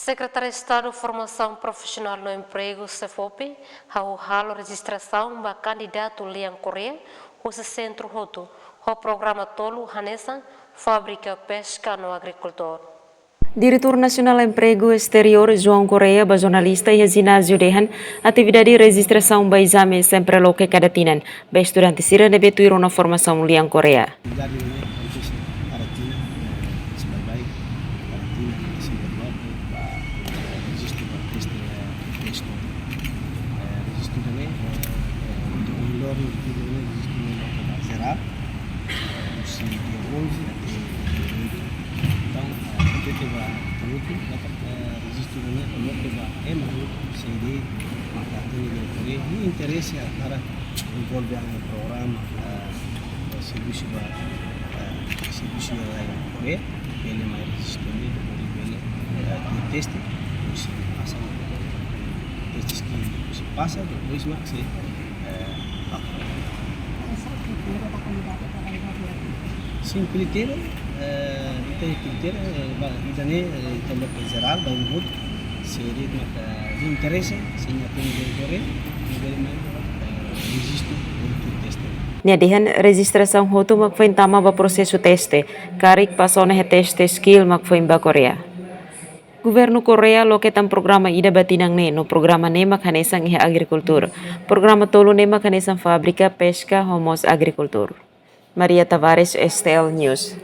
Secretário de Estado de Formação Profissional no Emprego, CEFOP, halo registração para candidato Liang Coreia, o centro roto, o programa tolo Hanesa, fábrica pesca no agricultor. Diretor Nasional Emprego Exterior João Correia, jornalista e ginásio dehan atividade de registração para exame sempre loke kadatinan, para estudante sira deve ter uma formação Liang Coreia. Interesse para envolver no programa serviço da Coreia, ele é mais resistente, ele tem teste, você passa testes que se passa, depois mais você sim, critério, tem critério, idane também geral, vai muito, seria de interesse, se não tem Coreia. Niadihan registração hotu magfain tama ba prosesso teste, karik paso na teste skill magfain ba Korea. Governo Korea loketan programa ida batinang ne no programa ne makanesang iha agrikultur. Programa tolo ne makanesang fabrika pesca homos agrikultur. Maria Tavares, STL News.